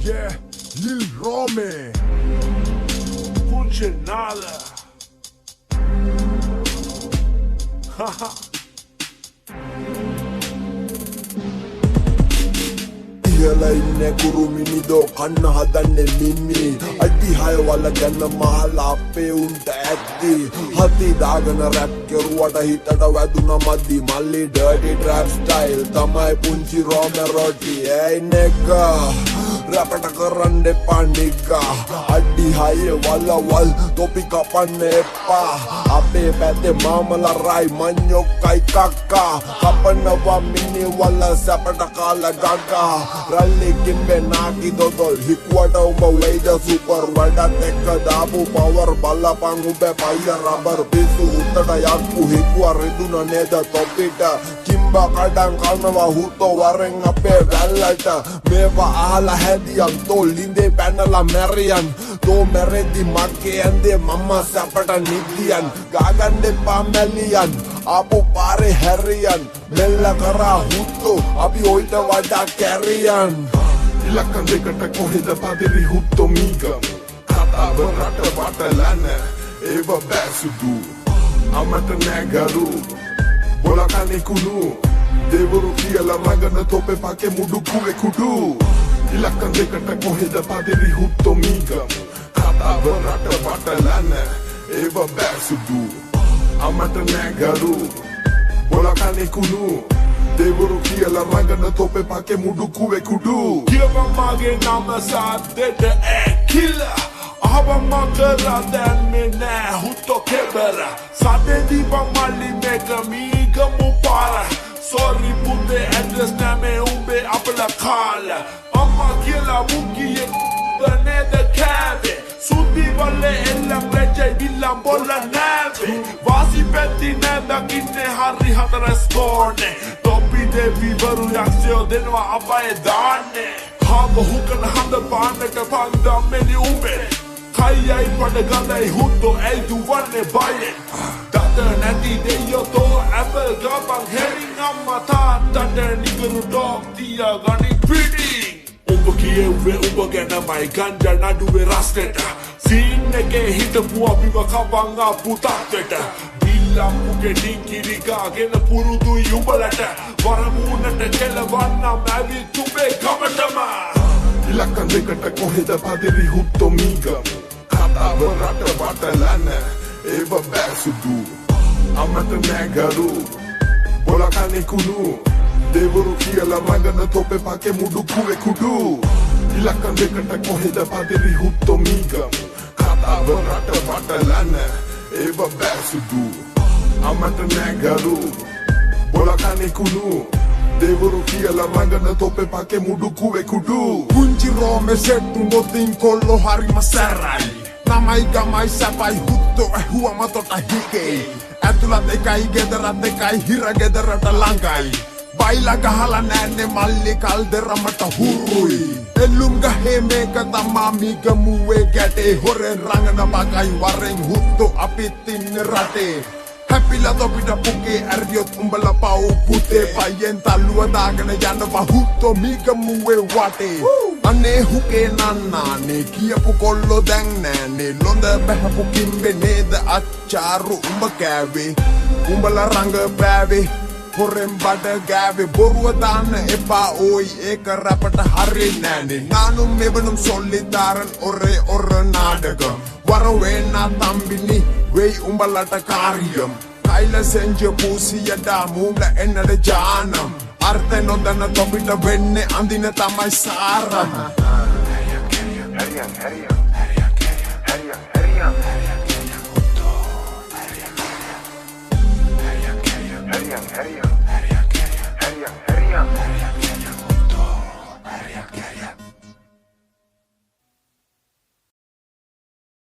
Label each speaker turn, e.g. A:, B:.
A: Yeah, Lil Rome.
B: Punche nada. Haha.
A: Ihala inne kuruminido kanna hadanne mimmi addi hayawala ganna mahala appe unta ඇත්ති hati dagana rap keruwata hitada වැදුන මදි මල්ලි dirty trap style තමයි punchi Rome roti hey nigga rapata කරන්න එපා nigga addi hayawala wal topi kapanne එපා අපේ පැත්තේ මාමලා රයි මඤ්ඤොක්කයි කක්කා කපනවා මිනි වල සැපට කාලා ගගා rally kimbe naki dodol hikuwata umba weida super වඩත් එක්ක දාපු power බල්ලපන් උඹේ පයිය rubber පිස්සු උත්තට යක්කු හිකුවා රිදුන නේද තොපිට කිම්බා කඩන් කනවා හුතෝ වරෙන් අපේ වැල්ලට මේවා අහලා හැදියන් තෝ ලින්දේ පැනලා මැරියන් තෝ මැරෙද්දි මගේ ඇන්දේ මම සැපට නිදියන් ගාගන්න එපා මැලියන් ආපු පාරේ හැරියන් මෙල්ල කරා හුත්තෝ අපි ඔයිට වඩා කැරියන් ඉලක්කම් දෙකට කොහෙද පදිරි හුත්තෝ මීගම් කතාව රට වටලන ඒව බැසුදු අමත නැගරු බොලකනේ කුණු දෙවරු කියලා රඟන තොපේ පකේ මුඩු කුවේ කුඩු ඉලක්කම් දෙකට කොහෙද පදිරි හුත්තෝ මීගම් කතාව රට වටලන ඒව බැසුදු අමත නැගරු බොලකනේ කුණු දෙවරු කියලා රඟන තොපේ පකේ මුඩු කුවේ කුඩු
B: කියව මගේ නම සාද්දෙට ඇකිලා Ahaba kara දැම්මේ නෑ හුත්තෝ කෙබර සදෙදී බම්මල්ලි මේක මීගමු පාර sorry පුතේ ඇඩ්‍රස් නෑ උඹේ අපල කාලා අම්මා කියලා මුගියේ නේද කෑවේ සුද්දි වලේ එල්ලම් රජයි බිල්ලම් බොල්ල නෑවේ වාසි පැති නෑ දකින්නේ හරි හතරස් කෝනේ තොපි දෙවි වරු යක්ෂයෝ දෙනවා අපේ දාන්නේ හාම හුකන හඳ පාන්නට පන්දම් මෙලි උඹේ Kayai pada gandai hutto ei tu vanne bayen Data nati deyo to apple gabang herring amma ta Data niguru dog tia gani feeding Umba kiye uwe umba gana mai ganja naduwe rasteta Scene ke hitapuwa biwa kabanga putateta Bilam muke dinkiriga gena purudu yumbalata Varamunata kelavanna mavi tube kamatama
A: ඉලක්කම් දෙකට කොහෙද පදිරි හුත්තෝ මීගම් කතාව රට වටලන ඒව බැසුදු අමත නැගරු බොලකනේ කුණු දෙවරු කියලා රඟන තොපේ පකේ මුඩු කුවේ කුඩු ඉලක්කම් දෙකට කොහෙද පදිරි හුත්තෝ මීගම් කතාව රට වටලන ඒව බැසුදු අමත නැගරු බොලකනේ කුණු දෙවරු කියලා රඟන තොපේ පකේ මුඩු කුවේ කුඩු පුංචි Rome සෙට්ටු නොතින් කොල්ලෝ හරිම සැරයි නමයි ගමයි සැපයි හුත්තෝ ඇහුවම තොට හිකේ ඇතුළත් එකයි ගෙදරත් එකයි හිර ගෙදරට ළඟයි බයිලා ගහලා නෑනේ මල්ලි කල්දරමට හුරුයි එල්ලුම් ගහේ මේක තමා මීගමුවේ ගැටේ හොරෙන් රඟන බගයි වරෙන් හුත්තෝ අපිත් ඉන්නේ රටේ Häppillä topita pukee ärjot umballa pau putee paien talua daagana janava hutto mikä muue wate Anne hukee nannaane kiapu kollo dängnääne londa vähäpu kimbe needa achaaru umba kääve umballa ranga päve Horren bada gääve borua daana epaa oi eka rapata harri nääne Naanum mevanum solitaaran orre naadagam Varo weena tambini Wei umbalata kaariyam Kaila senje puusiya daamuula ennada jaanam Arte nodana topita venne andina tamai saaram
C: Herjan